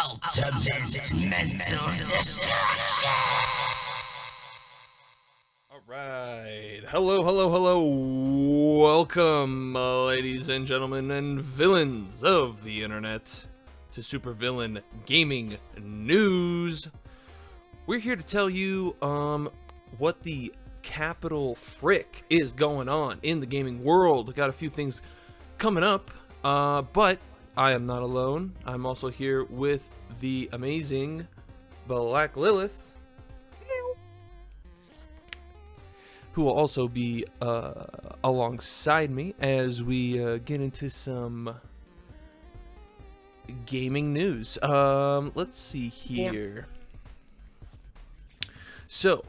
Ultimate mental destruction. Alright, hello, welcome, ladies and gentlemen and villains of the internet, to Supervillain Gaming News. We're here to tell you, what the capital frick is going on in the gaming world. Got a few things coming up, but I am not alone. I'm also here with the amazing Black Lilith, who will also be alongside me as we get into some gaming news. Let's see here. So,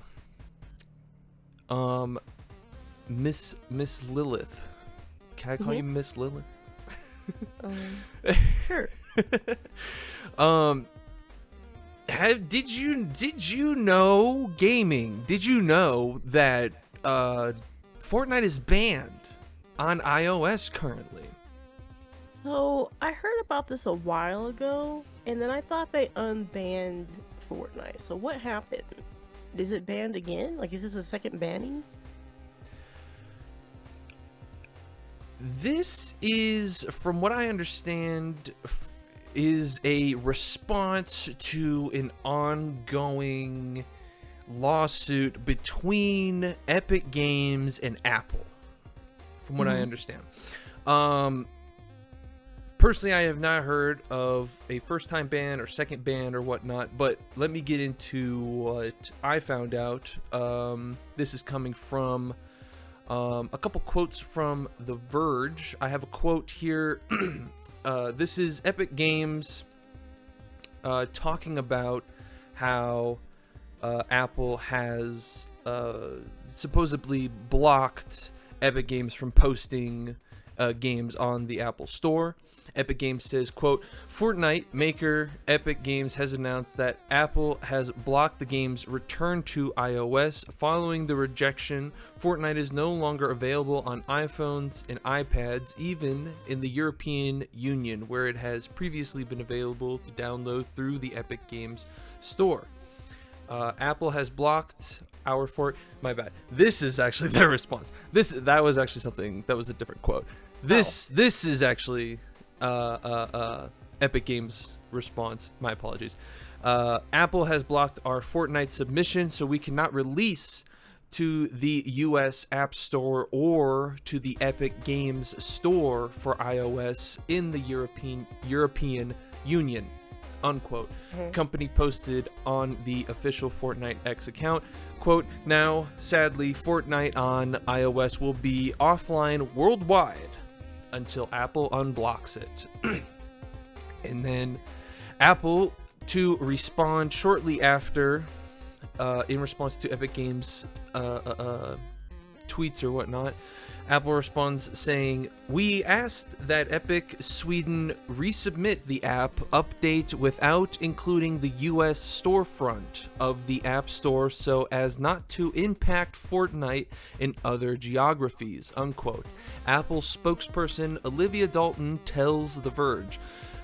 Miss Lilith. Can I call you Miss Lilith? Sure. Did you know gaming? Did you know that Fortnite is banned on iOS currently? So I heard about this a while ago, and then I thought they unbanned Fortnite. So what happened? Is it banned again? Like, is this a second banning? This is, from what I understand, is a response to an ongoing lawsuit between Epic Games and Apple, from what I understand. Personally, I have not heard of a first-time ban or second ban or whatnot, but let me get into what I found out. This is coming from a couple quotes from The Verge. I have a quote here. This is Epic Games talking about how Apple has supposedly blocked Epic Games from posting games on the Apple Store. Epic Games says, quote, Fortnite maker Epic Games has announced that Apple has blocked the game's return to iOS. Following the rejection, Fortnite is no longer available on iPhones and iPads, even in the European Union, where it has previously been available to download through the Epic Games Store. Apple has blocked our my bad. This is actually their response. That was actually something that was a different quote. This is actually Epic Games response. My apologies. Apple has blocked our Fortnite submission, so we cannot release to the US App Store or to the Epic Games Store for iOS in the European Union. Unquote. Company posted on the official Fortnite X account, quote, now, sadly, Fortnite on iOS will be offline worldwide until Apple unblocks it. And then Apple, to respond shortly after, in response to Epic Games tweets or whatnot, Apple responds saying, we asked that Epic Sweden resubmit the app update without including the US storefront of the App Store so as not to impact Fortnite in other geographies, unquote. Apple spokesperson Olivia Dalton tells The Verge,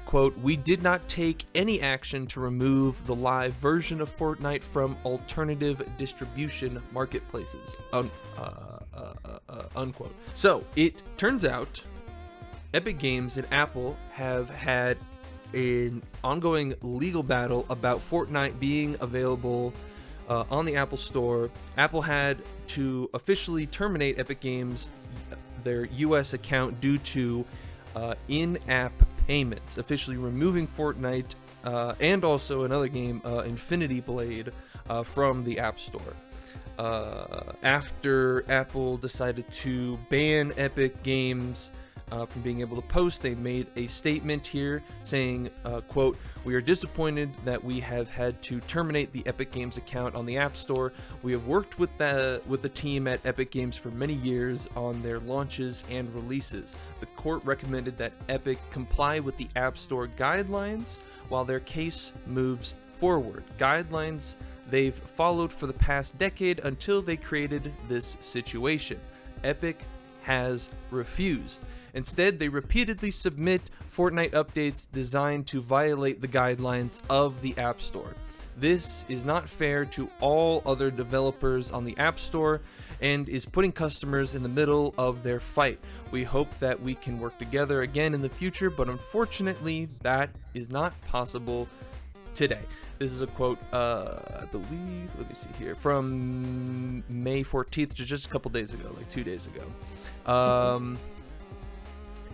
quote, we did not take any action to remove the live version of Fortnite from alternative distribution marketplaces, unquote. So, it turns out Epic Games and Apple have had an ongoing legal battle about Fortnite being available on the Apple Store. Apple had to officially terminate Epic Games, their US account, due to in-app payments, officially removing Fortnite and also another game, Infinity Blade, from the App Store. After Apple decided to ban Epic Games from being able to post, they made a statement here saying, quote, we are disappointed that we have had to terminate the Epic Games account on the App Store. We have worked with the team at Epic Games for many years on their launches and releases. The court recommended that Epic comply with the App Store guidelines while their case moves forward. Guidelines they've followed for the past decade until they created this situation. Epic has refused. Instead, they repeatedly submit Fortnite updates designed to violate the guidelines of the App Store. This is not fair to all other developers on the App Store and is putting customers in the middle of their fight. We hope that we can work together again in the future, but unfortunately, that is not possible today. This is a quote, I believe, let me see here, from May 14th, just a couple days ago, like 2 days ago.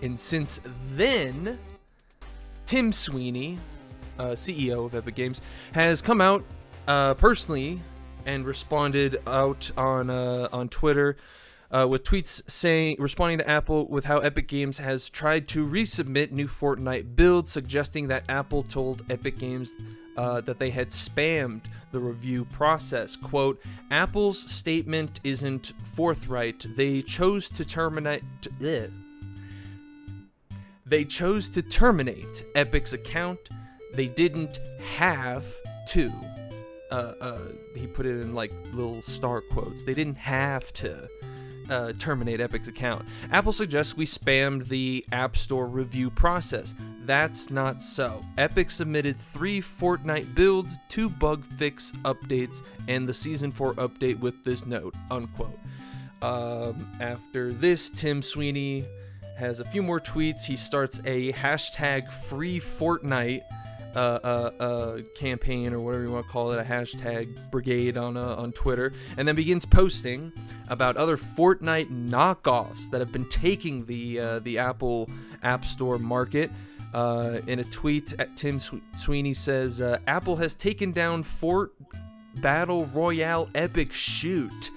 And since then, Tim Sweeney, CEO of Epic Games, has come out personally and responded out on Twitter with tweets responding to Apple with how Epic Games has tried to resubmit new Fortnite builds, suggesting that Apple told Epic Games that they had spammed the review process. Quote, Apple's statement isn't forthright. They chose to terminate Epic's account. They didn't have to. He put it in like little star quotes. They didn't have to terminate Epic's account. Apple suggests we spammed the App Store review process. That's not so. Epic submitted 3 Fortnite builds, 2 bug fix updates, and the Season 4 update with this note, unquote. After this, Tim Sweeney has a few more tweets. He starts a hashtag free Fortnite campaign, or whatever you want to call it, a hashtag brigade on Twitter, and then begins posting about other Fortnite knockoffs that have been taking the Apple App Store market. In a tweet, Tim Sweeney says, Apple has taken down Fort Battle Royale Epic Shoot.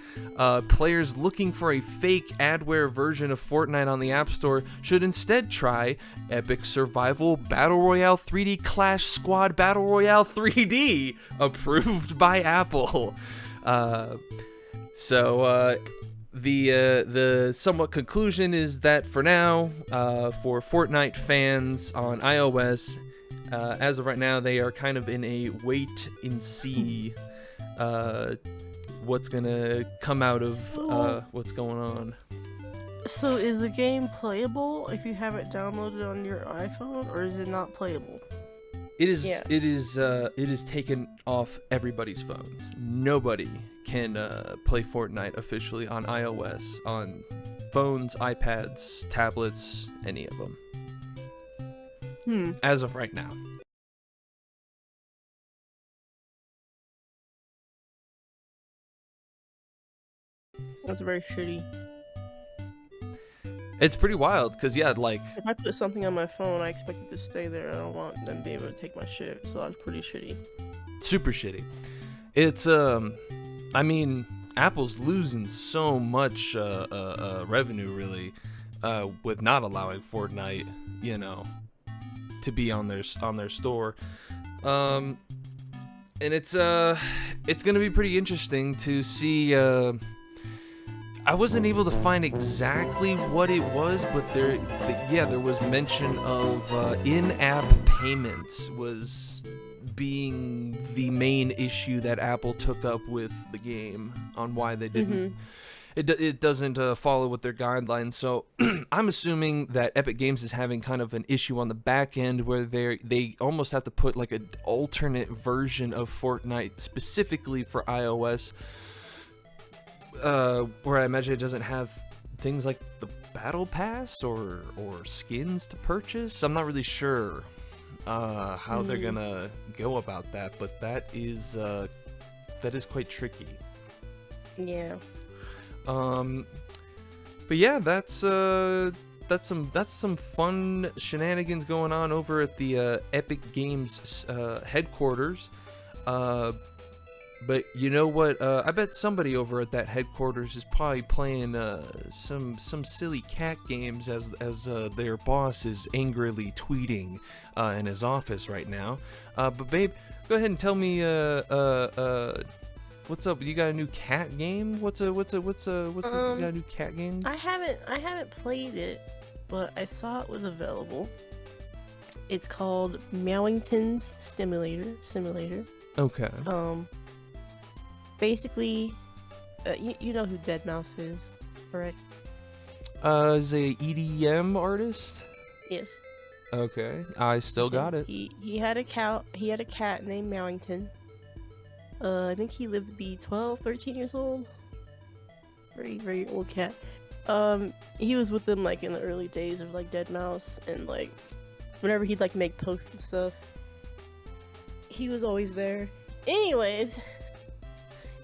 Players looking for a fake adware version of Fortnite on the App Store should instead try Epic Survival Battle Royale 3D Clash Squad Battle Royale 3D, approved by Apple. The somewhat conclusion is that for now, for Fortnite fans on iOS, as of right now, they are kind of in a wait and see what's gonna come out of what's going on. So is the game playable if you have it downloaded on your iPhone, or is it not playable? It is. Yeah. It is taken off everybody's phones. Nobody can play Fortnite officially on iOS, on phones, iPads, tablets, any of them. As of right now. That's very shitty. It's pretty wild, because, yeah, like... If I put something on my phone, I expect it to stay there. I don't want them to be able to take my shit, so that's pretty shitty. Super shitty. It's, I mean, Apple's losing so much revenue, really, with not allowing Fortnite, you know, to be on their store. And it's gonna be pretty interesting to see... I wasn't able to find exactly what it was, but there was mention of in-app payments was being the main issue that Apple took up with the game on why they didn't. It doesn't follow with their guidelines, so I'm assuming that Epic Games is having kind of an issue on the back end where they almost have to put like an alternate version of Fortnite specifically for iOS. Where I imagine it doesn't have things like the battle pass or skins to purchase. I'm not really sure how they're gonna go about that, but that is quite tricky. Yeah. But yeah, that's some fun shenanigans going on over at the Epic Games headquarters. But you know what? I bet somebody over at that headquarters is probably playing some silly cat games as their boss is angrily tweeting in his office right now. But babe, go ahead and tell me what's up? You got a new cat game? You got a new cat game? I haven't played it, but I saw it was available. It's called Meowington's Simulator. Okay. Basically, you know who Dead Mouse is, correct? Is a EDM artist. Yes. Okay, I still got it. He had a cat. He had a cat named Mowington. I think he lived to be 12, 13 years old. Very, very old cat. He was with them like in the early days of like Deadmau5, and like whenever he'd like make posts and stuff, he was always there. Anyways,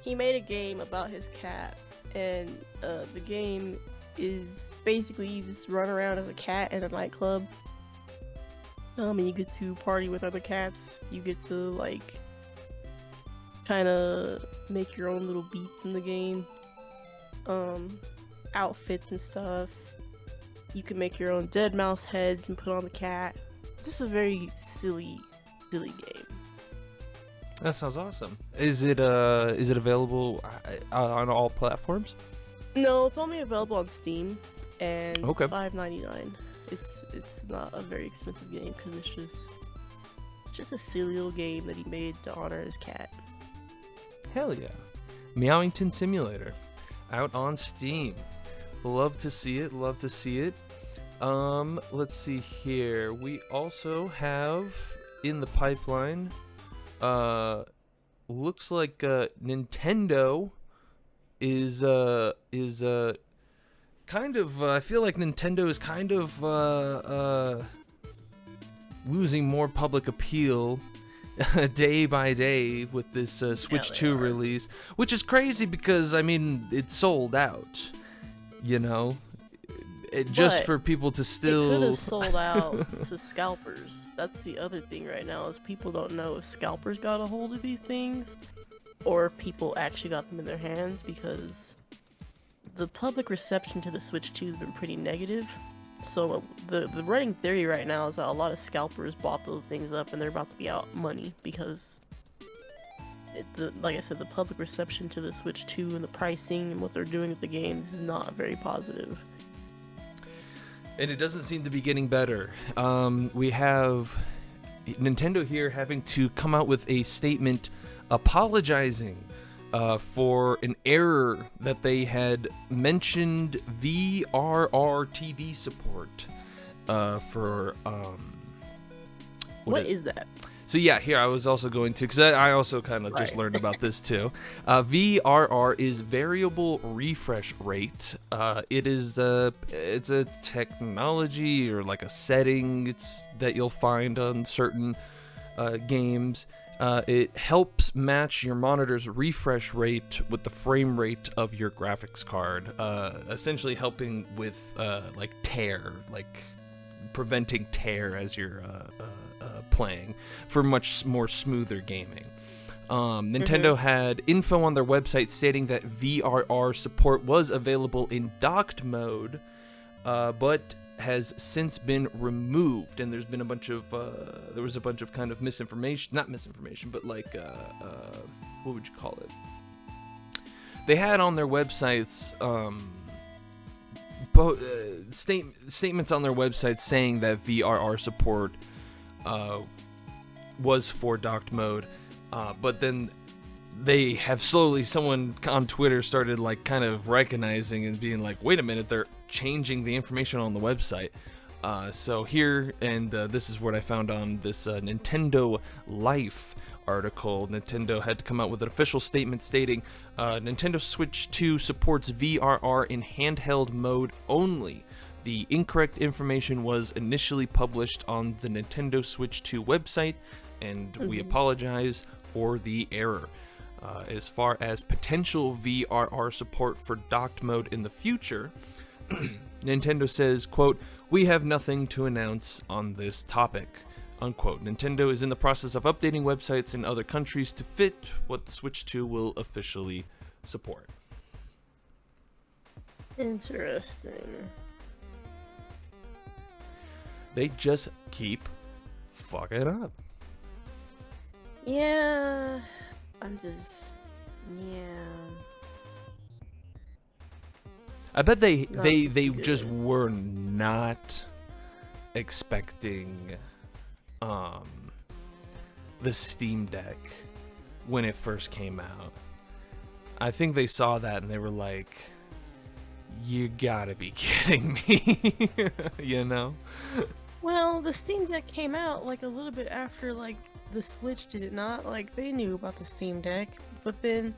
he made a game about his cat, and the game is basically you just run around as a cat in a nightclub. And you get to party with other cats. You get to like kind of make your own little beats in the game. Outfits and stuff. You can make your own Deadmau5 heads and put on the cat. Just a very silly game. That sounds awesome. Is it available on all platforms? No, it's only available on Steam, and Okay. it's $5.99. It's not a very expensive game because it's just a silly little game that he made to honor his cat. Hell yeah. Meowington Simulator. Out on Steam. Love to see it. Love to see it. Let's see here. We also have in the pipeline, looks like Nintendo is kind of I feel like Nintendo is kind of losing more public appeal day by day with this Switch 2 release, which is crazy because I mean it's sold out, you know, just for people to It could still have sold out to scalpers. That's the other thing right now is people don't know if scalpers got a hold of these things or if people actually got them in their hands, because the public reception to the Switch 2 has been pretty negative. So the running theory right now is that a lot of scalpers bought those things up and they're about to be out money because, like I said, the public reception to the Switch 2 and the pricing and what they're doing with the games is not very positive. and it doesn't seem to be getting better. We have Nintendo here having to come out with a statement apologizing for an error that they had mentioned VRR TV support for What is that? So yeah, here I was also going to, because I also kind of just learned about this too. VRR is variable refresh rate. It's a technology or like a setting that you'll find on certain games. It helps match your monitor's refresh rate with the frame rate of your graphics card, essentially helping with like tear, like preventing tear as you're playing for much more smoother gaming. Nintendo had info on their website stating that VRR support was available in docked mode, but has since been removed, and there's been a bunch of kind of not misinformation, but like what would you call it? They had on their websites statements on their websites saying that VRR support was for docked mode, but then they have someone on Twitter started like kind of recognizing and being like, wait a minute, they're changing the information on the website. So here, and this is what I found on this Nintendo Life article. Nintendo had to come out with an official statement stating Nintendo Switch 2 supports VRR in handheld mode only. The incorrect information was initially published on the Nintendo Switch 2 website, and we apologize for the error. As far as potential VRR support for docked mode in the future, Nintendo says, quote, "We have nothing to announce on this topic," unquote. Nintendo is in the process of updating websites in other countries to fit what the Switch 2 will officially support. Interesting. They just keep fucking up. Yeah. I bet they Not just good. were not expecting the Steam Deck when it first came out. I think they saw that and they were like, You gotta be kidding me. You know? Well, the Steam Deck came out like a little bit after like the Switch, did it not? Like they knew about the Steam Deck, but then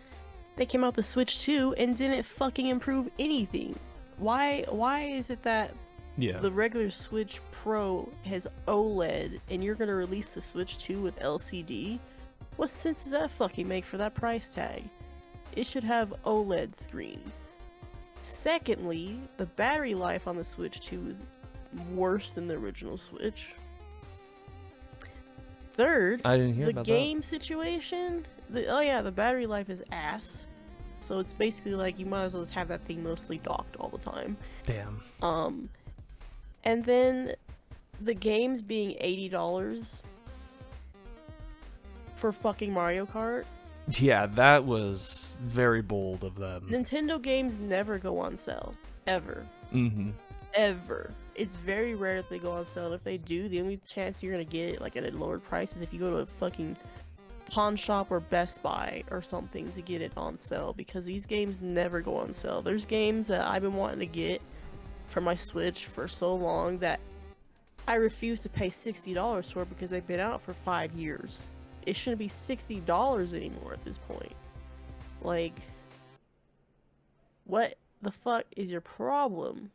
they came out the Switch 2 and didn't fucking improve anything. Why is it that Yeah. the regular Switch Pro has OLED and you're gonna release the Switch 2 with LCD? What sense does that fucking make for that price tag? It should have OLED screen. Secondly, the battery life on the Switch 2 is worse than the original Switch. Third, I didn't hear the about game situation. The battery life is ass. So it's basically like you might as well just have that thing mostly docked all the time. that. Damn. And then the games being $80 for fucking Mario Kart. Yeah, that was very bold of them. Nintendo games never go on sale. Ever. Mm-hmm. Ever. It's very rare that they go on sale. And if they do, the only chance you're gonna get it like at a lower price is if you go to a fucking pawn shop or Best Buy or something to get it on sale, because these games never go on sale. There's games that I've been wanting to get for my Switch for so long that I refuse to pay $60 for because they've been out for 5 years. It shouldn't be $60 anymore at this point. Like, what the fuck is your problem?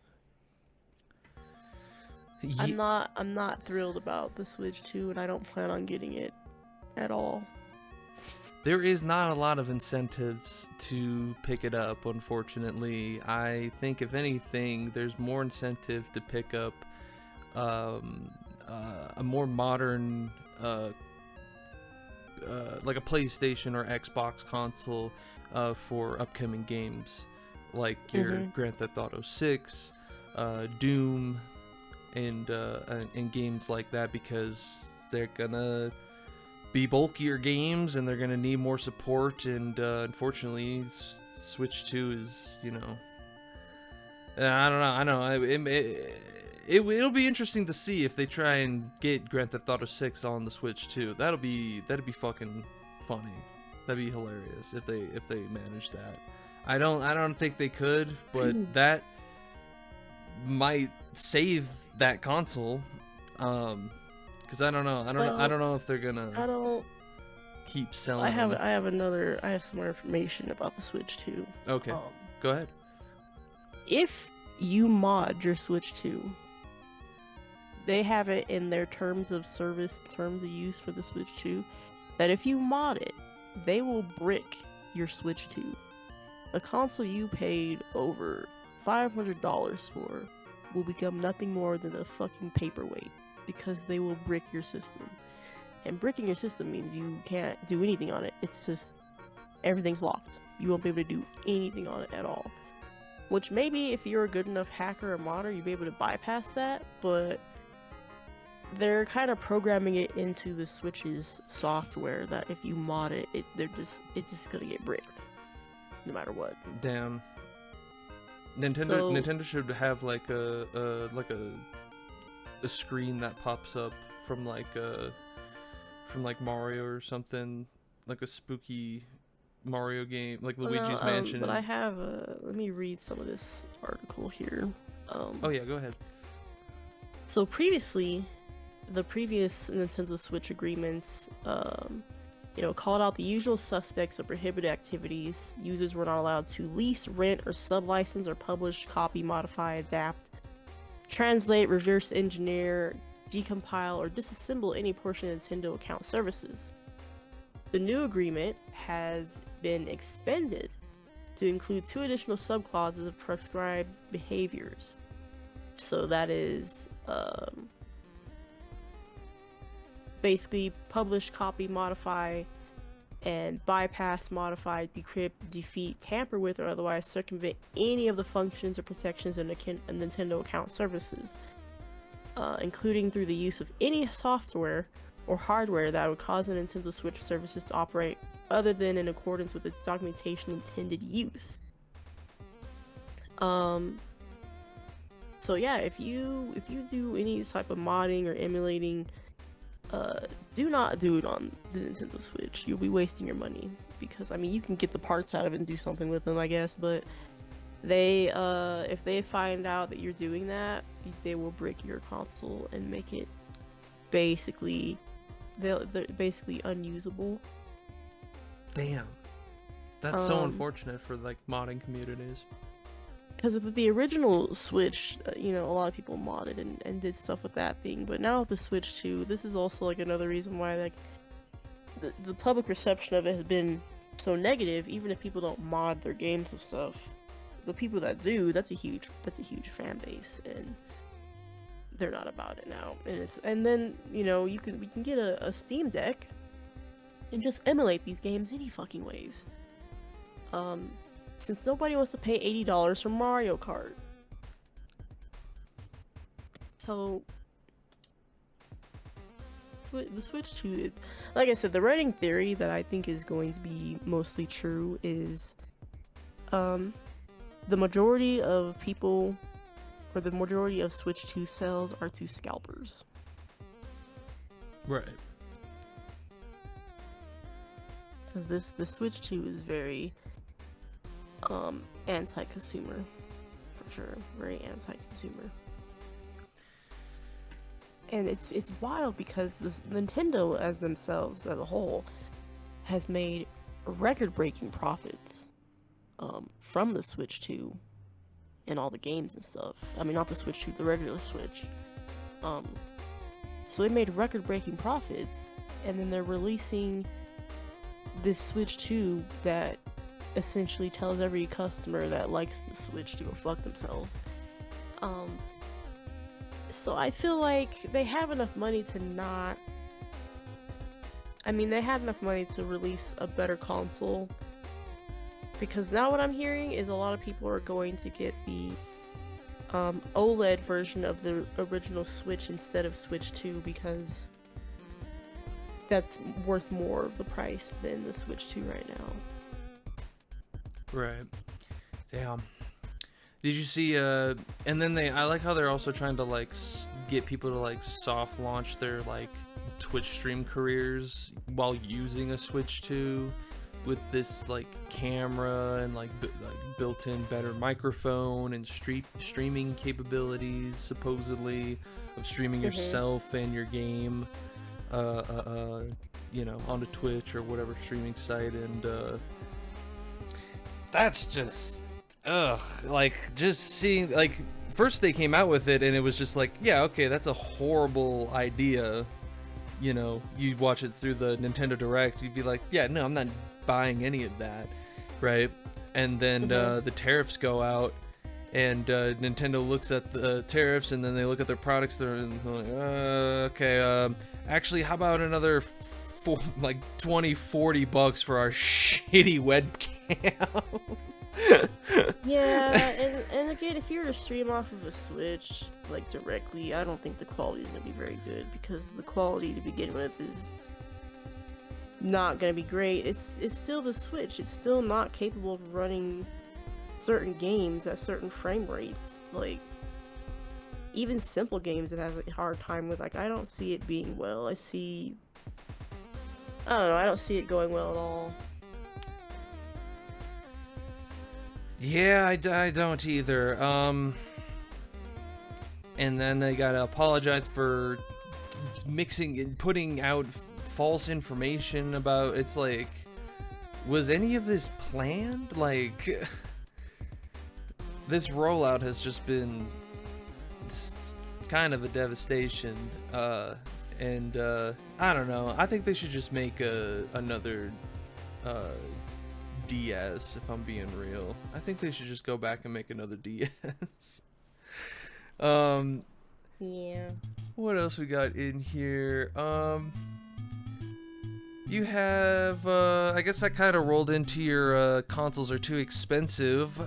I'm not thrilled about the Switch 2, and I don't plan on getting it at all. There is not a lot of incentives to pick it up, unfortunately. I think, if anything, there's more incentive to pick up a more modern, like a PlayStation or Xbox console for upcoming games, like your Grand Theft Auto 6, Doom, and games like that, because they're gonna be bulkier games and they're gonna need more support, and unfortunately Switch 2 is, you know, I don't know, it'll be interesting to see if they try and get Grand Theft Auto 6 on the Switch 2. That'd be fucking funny. That'd be hilarious if they manage that. I don't think they could, but that might save that console. Because I don't know if they're gonna keep selling. I have some more information about the Switch 2. Okay, go ahead. If you mod your Switch 2, they have it in their terms of service, terms of use for the Switch 2, that if you mod it, they will brick your Switch 2. A console you paid over $500 for will become nothing more than a fucking paperweight, because they will brick your system. And bricking your system means you can't do anything on it. It's just, everything's locked. You won't be able to do anything on it at all. Which maybe if you're a good enough hacker or modder, you'll be able to bypass that, but they're kind of programming it into the Switch's software that if you mod it, it's just gonna get bricked, no matter what. Damn. Nintendo should have like a screen that pops up from like Mario or something, like a spooky Mario game, like Luigi's Mansion. But I have let me read some of this article here. Oh yeah, go ahead. So previously, the previous Nintendo Switch agreements, called out the usual suspects of prohibited activities. Users were not allowed to lease, rent, or sublicense or publish, copy, modify, adapt, translate, reverse engineer, decompile, or disassemble any portion of Nintendo account services. The new agreement has been expanded to include 2 additional subclauses of prescribed behaviors. So that is basically publish, copy, modify, and bypass, modify, decrypt, defeat, tamper with, or otherwise circumvent any of the functions or protections in Nintendo account services, including through the use of any software or hardware that would cause the Nintendo Switch services to operate other than in accordance with its documentation intended use. So yeah, if you do any type of modding or emulating, do not do it on the Nintendo Switch. You'll be wasting your money, because I mean, you can get the parts out of it and do something with them, I guess, but They if they find out that you're doing that, they will brick your console and make it basically they're basically unusable. Damn. That's so unfortunate for like modding communities. Because of the original Switch, you know, a lot of people modded and did stuff with that thing. But now with the Switch 2, this is also like another reason why like the public reception of it has been so negative. Even if people don't mod their games and stuff, the people that do, that's a huge fan base, and they're not about it now. And then you know we can get a Steam Deck and just emulate these games any fucking ways. Since nobody wants to pay $80 for Mario Kart. So, the Switch 2, like I said, the running theory that I think is going to be mostly true is, the majority of people, or the majority of Switch 2 sales are to scalpers. Right. Because the Switch 2 is very anti-consumer, for sure. Very anti-consumer. And it's wild because Nintendo as themselves as a whole has made record-breaking profits from the Switch 2 and all the games and stuff. I mean, not the Switch 2, the regular Switch. So they made record-breaking profits, and then they're releasing this Switch 2 that essentially tells every customer that likes the Switch to go fuck themselves. So I feel like they have enough money to not... I mean, they had enough money to release a better console. Because now what I'm hearing is a lot of people are going to get the OLED version of the original Switch instead of Switch 2 because that's worth more of the price than the Switch 2 right now. Right. Damn. Did you see and then I like how they're also trying to like get people to like soft launch their like Twitch stream careers while using a Switch 2 with this like camera and like built-in better microphone and streaming capabilities supposedly of streaming yourself and your game you know, onto Twitch or whatever streaming site, and that's just like just seeing like first they came out with it and it was just like, yeah, okay, that's a horrible idea. You know, you'd watch it through the Nintendo Direct, you'd be like, yeah, no, I'm not buying any of that, right? And then the tariffs go out and Nintendo looks at the tariffs and then they look at their products, they're like, okay, actually, how about another like $20-$40 for our shitty webcam? Yeah, and again, if you were to stream off of a Switch, like directly, I don't think the quality is going to be very good, because the quality to begin with is not going to be great. It's still the Switch. It's still not capable of running certain games at certain frame rates. Like, even simple games it has a hard time with. Like, I don't see it being well. I don't know, I don't see it going well at all. Yeah, I don't either. And then they gotta apologize for mixing and putting out false information about, it's like, was any of this planned? Like, this rollout has just been kind of a devastation, and I don't know, I think they should just make another DS, if I'm being real. I think they should just go back and make another DS. Yeah. What else we got in here? You have, I guess that kind of rolled into your consoles are too expensive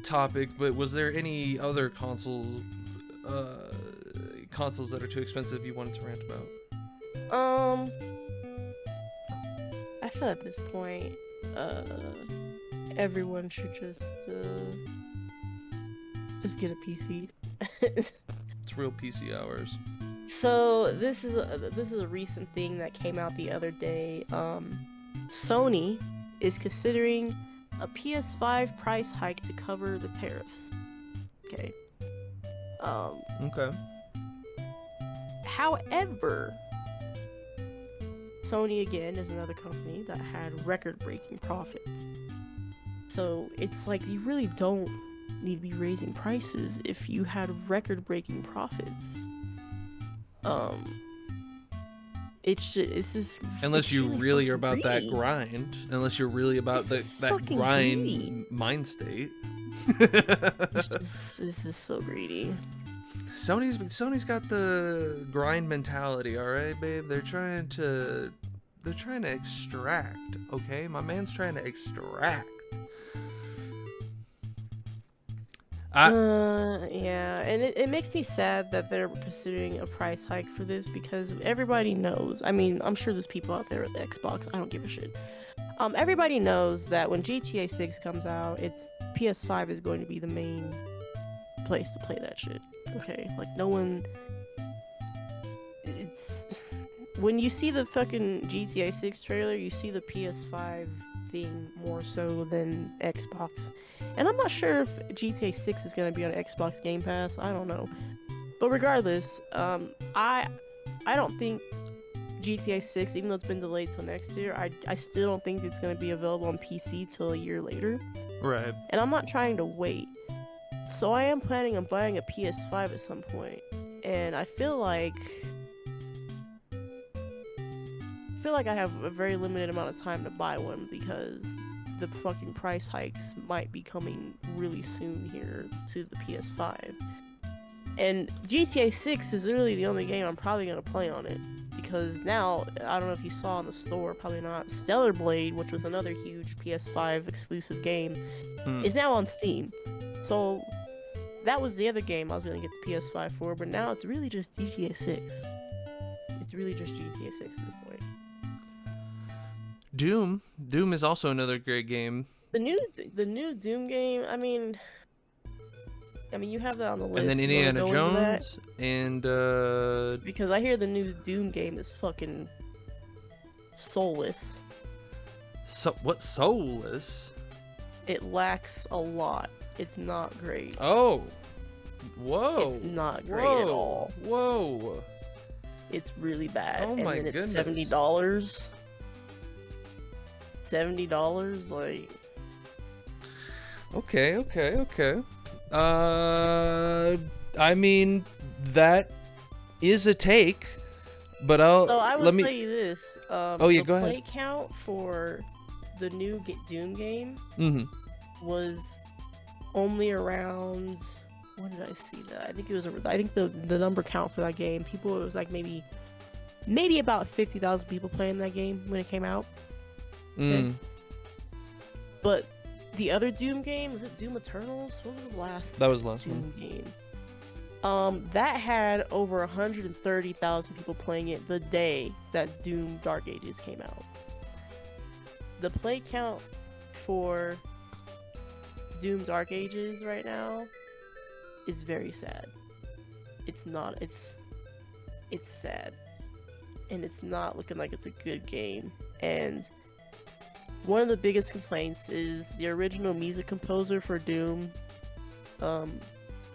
topic, but was there any other consoles that are too expensive you wanted to rant about? I feel at this point, everyone should just get a PC. It's real PC hours. So this is a recent thing that came out the other day. Sony is considering a PS5 price hike to cover the tariffs. Okay. Okay. However, Sony again is another company that had record-breaking profits. So it's like you really don't need to be raising prices if you had record-breaking profits. It's just Unless it's you really are fucking about that greedy. grind. Unless you're really about This is that fucking grind greedy. mind state. This is so greedy. Sony's got the grind mentality, all right, babe. They're trying to extract. Okay, my man's trying to extract. Yeah, and it makes me sad that they're considering a price hike for this because everybody knows. I mean, I'm sure there's people out there with Xbox. I don't give a shit. Everybody knows that when GTA 6 comes out, it's PS5 is going to be the main place to play that shit. Okay, like no one. It's when you see the fucking GTA 6 trailer, you see the PS5 thing more so than Xbox. And I'm not sure if GTA 6 is gonna be on Xbox Game Pass. I don't know. But regardless, I don't think GTA 6, even though it's been delayed till next year, I still don't think it's gonna be available on PC till a year later. Right. And I'm not trying to wait. So I am planning on buying a PS5 at some point. And I feel like I have a very limited amount of time to buy one because the fucking price hikes might be coming really soon here to the PS5. And GTA 6 is literally the only game I'm probably going to play on it. Because now, I don't know if you saw in the store, probably not, Stellar Blade, which was another huge PS5 exclusive game, is now on Steam. So, that was the other game I was going to get the PS5 for, but now it's really just GTA 6. It's really just GTA 6 at this point. Doom is also another great game. The new Doom game, I mean you have that on the list. And then You wanna Indiana go into that? Jones and Because I hear the new Doom game is fucking soulless. what, Soulless? It lacks a lot. It's not great. Oh. Whoa. It's not great at all. Whoa. It's really bad. Oh and my then it's goodness. $70. $70, like. Okay. I mean, that is a take, but So I will let me. tell you this. Oh yeah, the go play ahead. count for the new Doom game Mm-hmm. was only around. When did I see that? I think it was. I think the number count for that game, it was like maybe about 50,000 people playing that game when it came out. Mm. But the other Doom game, was it Doom Eternals? What was the last? That was the last one. Doom game. That had over 130,000 people playing it the day that Doom Dark Ages came out. The play count for Doom Dark Ages right now is very sad. It's not. It's sad, and it's not looking like it's a good game. And one of the biggest complaints is the original music composer for Doom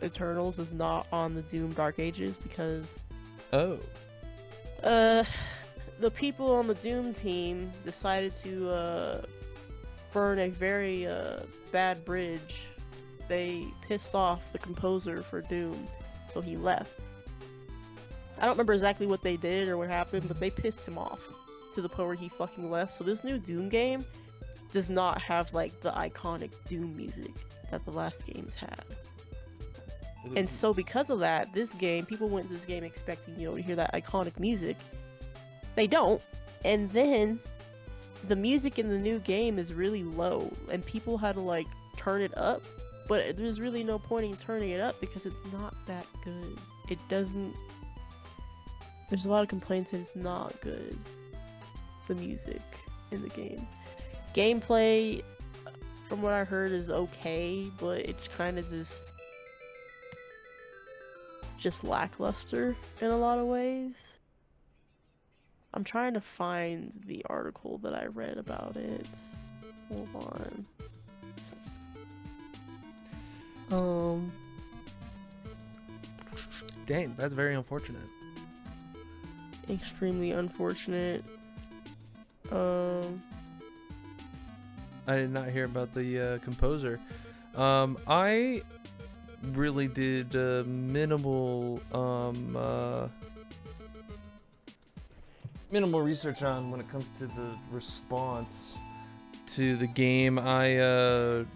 Eternals is not on the Doom Dark Ages because the people on the Doom team decided to burn a very bad bridge. They pissed off the composer for Doom, so he left. I don't remember exactly what they did or what happened, but they pissed him off to the point where he fucking left. So this new Doom game does not have like the iconic Doom music that the last games had. And so because of that, this game, people went to this game expecting, to hear that iconic music. They don't. And then the music in the new game is really low and people had to like turn it up, but there's really no point in turning it up because it's not that good. It doesn't. There's a lot of complaints that it's not good. The music in the game. Gameplay, from what I heard, is okay, but it's kind of just lackluster in a lot of ways. I'm trying to find the article that I read about it. Hold on. Um, Dang, that's very unfortunate. extremely unfortunate. I did not hear about the composer. I really did minimal research on when it comes to the response to the game. I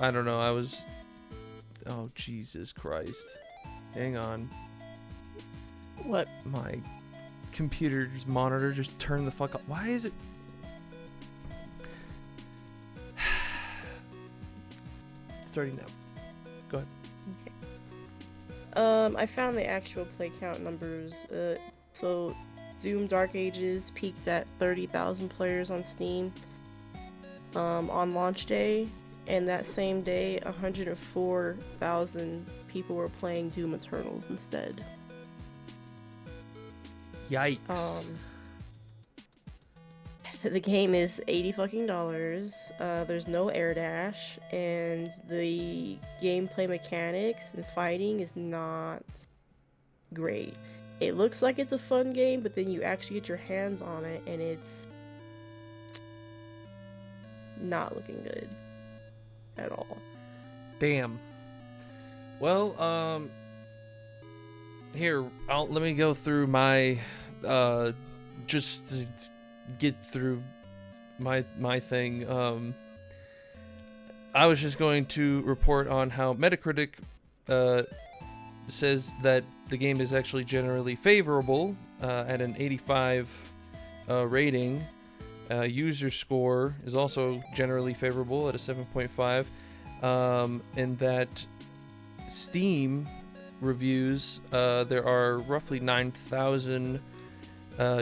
don't know. I was, oh Jesus Christ! Hang on, What? my computer's monitor just turned the fuck up. Why is it? Starting now. Go ahead. I found the actual play count numbers. So Doom Dark Ages peaked at 30,000 players on Steam on launch day, and that same day 104,000 people were playing Doom Eternals instead. Yikes. The game is $80 fucking. There's no air dash, and the gameplay mechanics and fighting is not great. It looks like it's a fun game, but then you actually get your hands on it, and it's not looking good at all. Damn. Well, here, let me go through my, just to get through my thing. I was just going to report on how Metacritic says that the game is actually generally favorable at an 85 rating. User score is also generally favorable at a 7.5, and that Steam reviews, there are roughly 9,000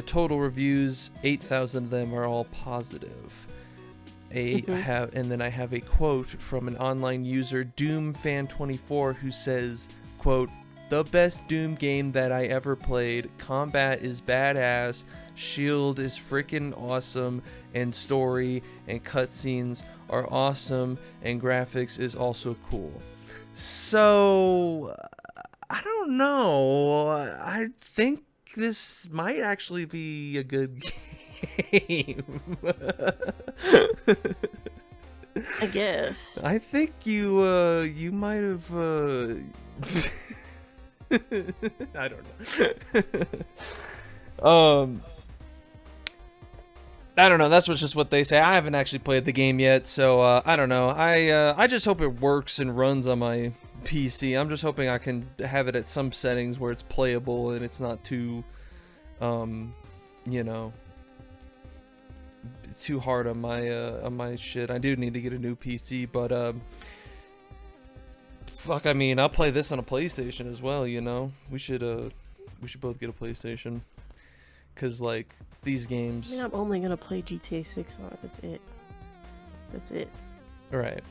total reviews. 8,000 of them are all positive. And then I have a quote from an online user, DoomFan24, who says, quote, "The best Doom game that I ever played. Combat is badass, shield is freaking awesome, and story and cutscenes are awesome, and graphics is also cool." So, I don't know. I think this might actually be a good game. I guess. I think you might have I don't know. I don't know. That's just what they say. I haven't actually played the game yet, so I don't know. I just hope it works and runs on my PC. I'm just hoping I can have it at some settings where it's playable and it's not too, you know, too hard on my shit. I do need to get a new PC, but fuck, I mean, I'll play this on a PlayStation as well, you know? We should both get a PlayStation. Cause like these games. I mean, I'm only gonna play GTA 6 on it. That's it. That's it. Right.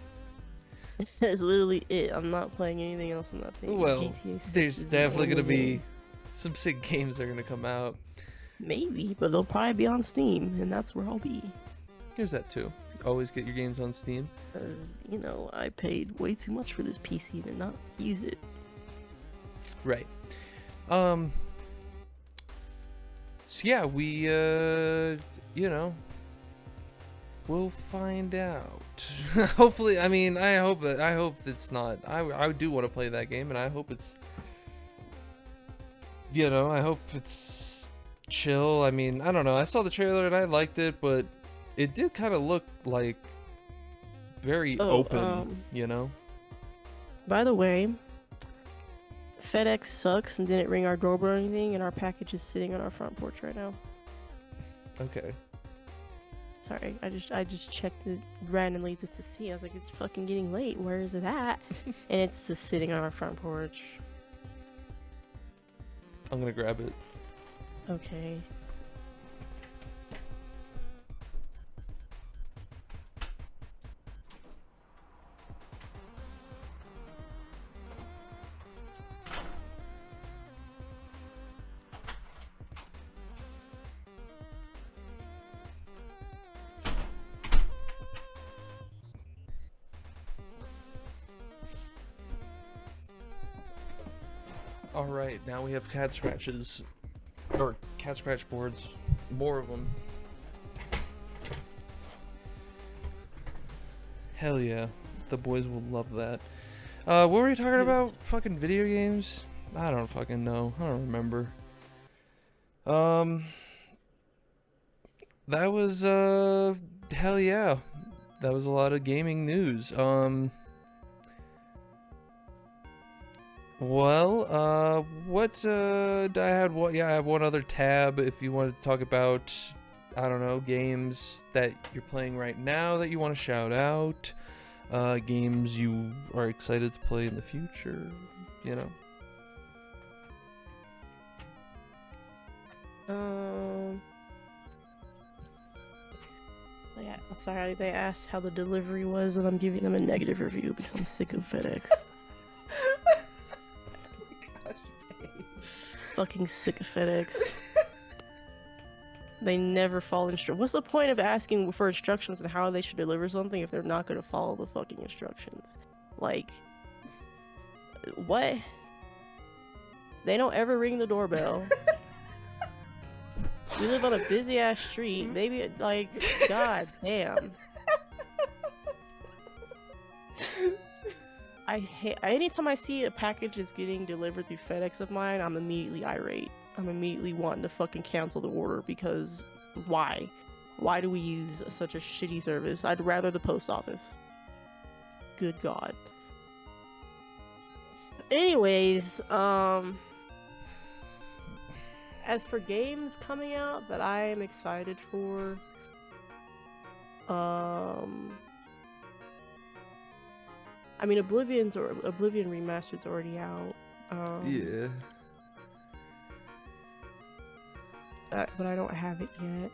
That's literally it. I'm not playing anything else on that thing. Well, GTA 6 there's is the definitely gonna only be game. some sick games that are gonna come out. Maybe, but they'll probably be on Steam, and that's where I'll be. There's that too. Always get your games on Steam. Because, you know, I paid way too much for this PC to not use it. Right. So yeah, we you know, we'll find out. Hopefully, I mean, I hope it's not. I do want to play that game, and I hope it's, you know, I hope it's chill. I mean, I don't know. I saw the trailer and I liked it, but it did kind of look like very open, you know. By the way, FedEx sucks and didn't ring our doorbell or anything, and our package is sitting on our front porch right now. Okay. Sorry, I just checked it randomly just to see. I was like, it's fucking getting late. Where is it at? And it's just sitting on our front porch. I'm gonna grab it. Okay. All right, now we have cat scratches, or cat scratch boards, more of them. Hell yeah, the boys will love that. What were we talking about? Fucking video games? I don't fucking know. I don't remember. That was hell yeah. That was a lot of gaming news. Well, what I had what yeah, I have one other tab if you want to talk about, I don't know, games that you're playing right now that you want to shout out, games you are excited to play in the future, you know. Yeah, sorry, they asked how the delivery was, and I'm giving them a negative review because I'm sick of FedEx. Fucking sick of FedEx. They never follow instructions. What's the point of asking for instructions on how they should deliver something if they're not going to follow the fucking instructions? Like, what? They don't ever ring the doorbell. We live on a busy ass street. Maybe, like, god damn. I hate. Anytime I see a package is getting delivered through FedEx of mine, I'm immediately irate. I'm immediately wanting to fucking cancel the order because why? Why do we use such a shitty service? I'd rather the post office. Good god. Anyways, as for games coming out that I am excited for, I mean, Oblivion Remastered's already out. Yeah. But I don't have it yet.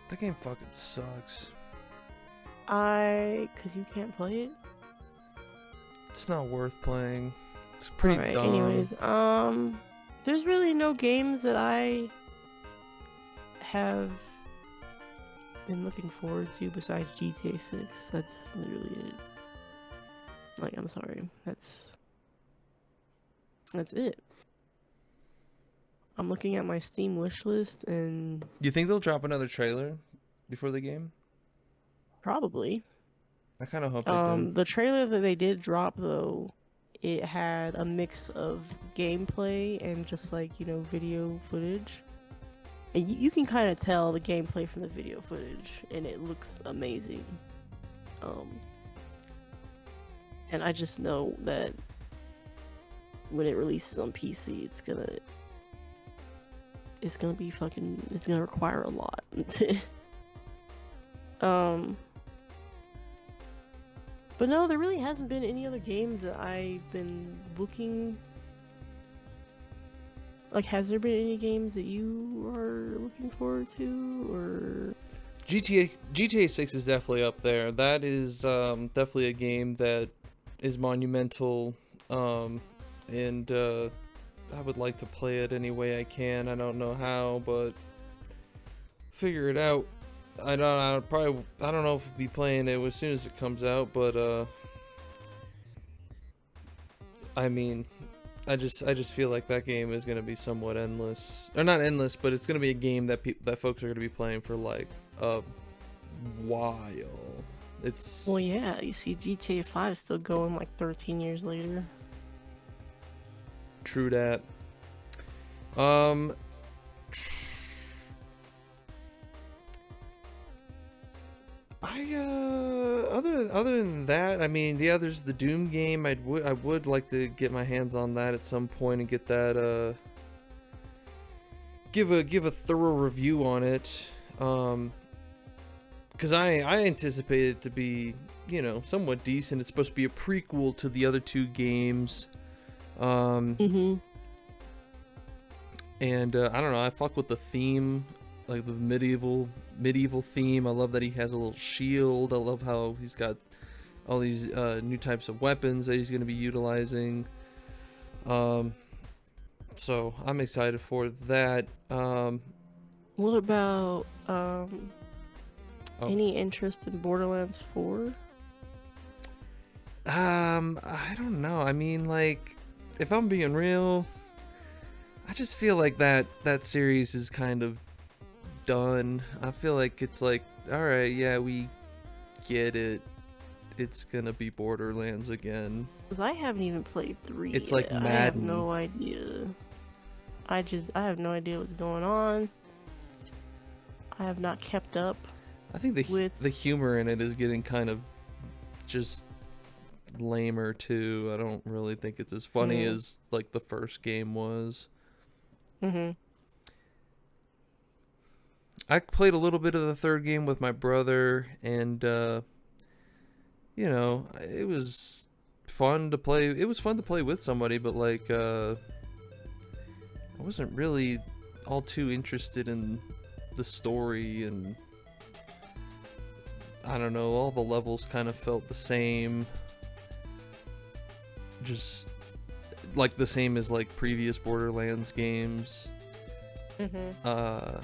That game fucking sucks. Cause you can't play it? It's not worth playing. It's pretty dumb. Anyways, there's really no games that I have been looking forward to besides GTA 6. That's literally it. Like, I'm sorry. That's it. I'm looking at my Steam wishlist and You think they'll drop another trailer before the game? probably. I kind of hope they do. The trailer that they did drop, though, it had a mix of gameplay and just, like, you know, video footage. And you can kind of tell the gameplay from the video footage, and it looks amazing. And I just know that when it releases on PC, it's gonna be fucking, it's gonna require a lot. But no, there really hasn't been any other games that I've been looking. Like, has there been any games that you are looking forward to, or? GTA 6 is definitely up there. That is definitely a game that is monumental, and I would like to play it any way I can. I don't know how, but figure it out. I don't know if I'll be playing it as soon as it comes out, but I mean, I just feel like that game is gonna be somewhat endless, or not endless, but it's gonna be a game that folks are gonna be playing for like a while. It's Well, yeah, you see, GTA 5 is still going like 13 years later. True that. Other than that, I mean, there's the Doom game. I would like to get my hands on that at some point and get that give a thorough review on it. Because I anticipate it to be, you know, somewhat decent. It's supposed to be a prequel to the other two games. And I don't know, I fuck with the theme, like the medieval theme. I love that he has a little shield. I love how he's got all these new types of weapons that he's going to be utilizing. So I'm excited for that. What about any interest in Borderlands 4? I don't know. I mean, like, if I'm being real, I just feel like that series is kind of done. I feel like it's like, all right, yeah, we get it. It's gonna be Borderlands again. Cause I haven't even played 3 It's yet. like I have Madden. no idea. I have no idea what's going on. I have not kept up. I think the humor in it is getting kind of just lamer too. I don't really think it's as funny as like the first game was. Mhm. I played a little bit of the third game with my brother, and you know, it was fun to play. It was fun to play with somebody, but like I wasn't really all too interested in the story, and I don't know, all the levels kind of felt the same. Just like the same as like previous Borderlands games. Mhm.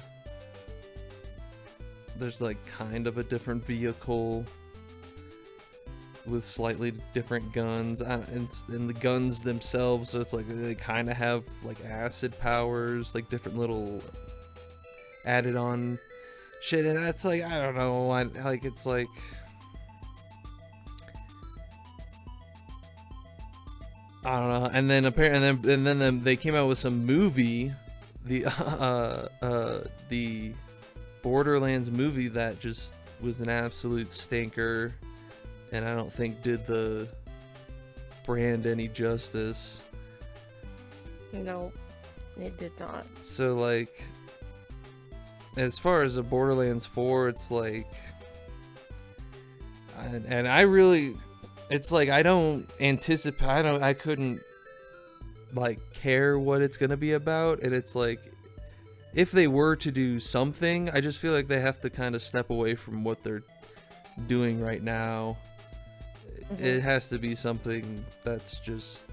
There's like kind of a different vehicle with slightly different guns, and the guns themselves, so it's like they kind of have like acid powers, like different little added on shit, and that's like, I don't know, it's like, I don't know. And then apparently, and then they came out with some movie, the Borderlands movie that just was an absolute stinker, and I don't think did the brand any justice. No, it did not. So like, as far as the Borderlands 4, it's like, and I really, it's like I don't anticipate, I couldn't like care what it's gonna be about, and it's like, if they were to do something, I just feel like they have to kind of step away from what they're doing right now. It has to be something that's just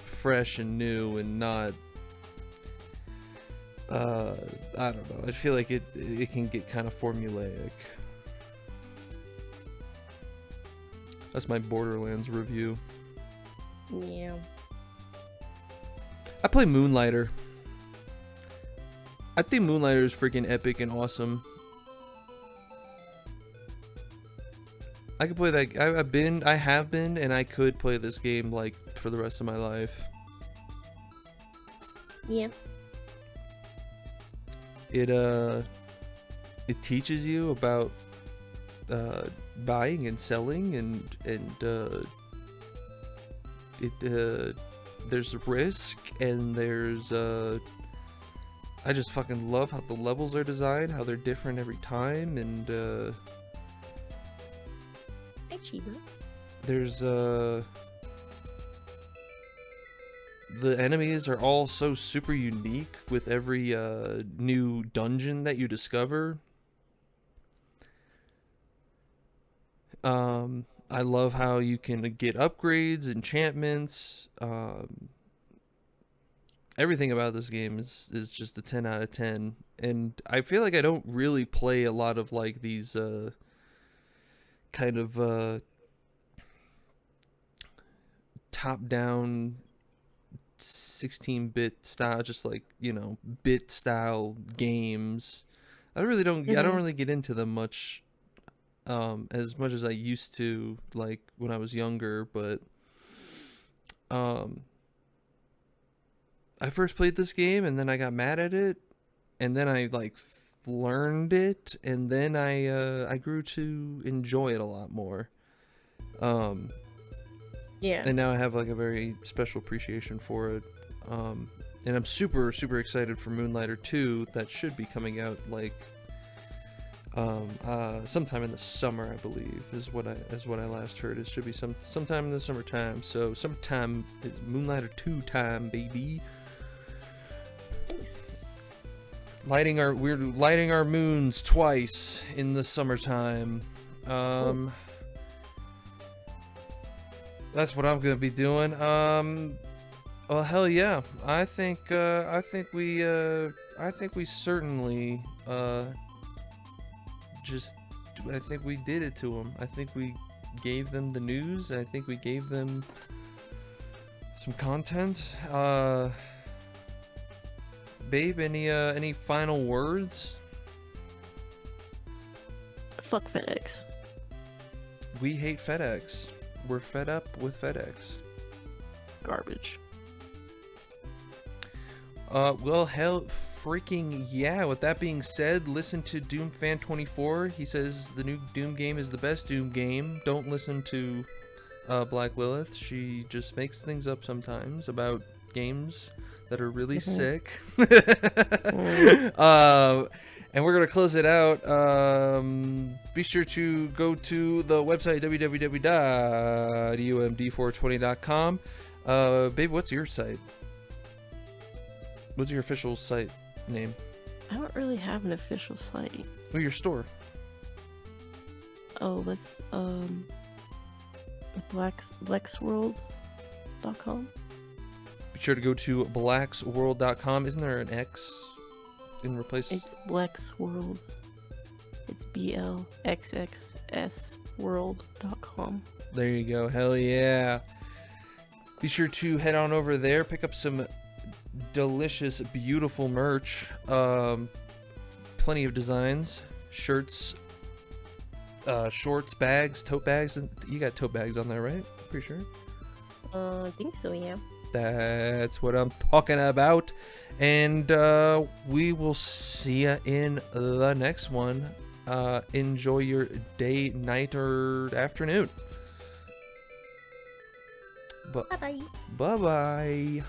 fresh and new and not, I don't know. I feel like it can get kind of formulaic. That's my Borderlands review. Yeah. I play Moonlighter. I think Moonlighter is freaking epic and awesome. I could play that. I have been, and I could play this game like for the rest of my life. Yeah. It teaches you about buying and selling, and there's risk, and there's I just fucking love how the levels are designed, how they're different every time, and Hey, Chiba. there's the enemies are all so super unique with every new dungeon that you discover. I love how you can get upgrades, enchantments, everything about this game is just a 10 out of 10. And I feel like I don't really play a lot of like these kind of top-down 16-bit style, just like, you know, bit style games. I don't really get into them much, as much as I used to, like when I was younger. But I first played this game, and then I got mad at it, and then I like learned it, and then I grew to enjoy it a lot more. Yeah. And now I have like a very special appreciation for it. And I'm super, super excited for Moonlighter 2 that should be coming out like sometime in the summer, I believe, is what I last heard. It should be sometime in the summertime. So summertime is Moonlighter 2 time, baby. We're lighting our moons twice in the summertime. That's what I'm gonna be doing. Well, hell yeah! I think we certainly I think we did it to them. I think we gave them the news. I think we gave them some content. Babe, any final words? Fuck FedEx. We hate FedEx. We're fed up with FedEx. Garbage. Well, hell freaking yeah. With that being said, listen to DoomFan24. He says the new Doom game is the best Doom game. Don't listen to Black Lilith. She just makes things up sometimes about games that are really sick. And we're gonna close it out. Be sure to go to the website www.umd420.com. Babe, what's your site? What's your official site name? I don't really have an official site. Oh, your store. Oh, that's blacksworld.com. Be sure to go to blacksworld.com. Isn't there an X in replace? It's Blacksworld. It's BLXXS world.com. There you go. Hell yeah. Be sure to head on over there, pick up some delicious, beautiful merch. Plenty of designs, shirts, shorts, bags, tote bags. You got tote bags on there, right? Pretty sure. I think so, yeah. That's what I'm talking about. And we will see ya in the next one. Enjoy your day, night, or afternoon. Bye-bye. Bye-bye.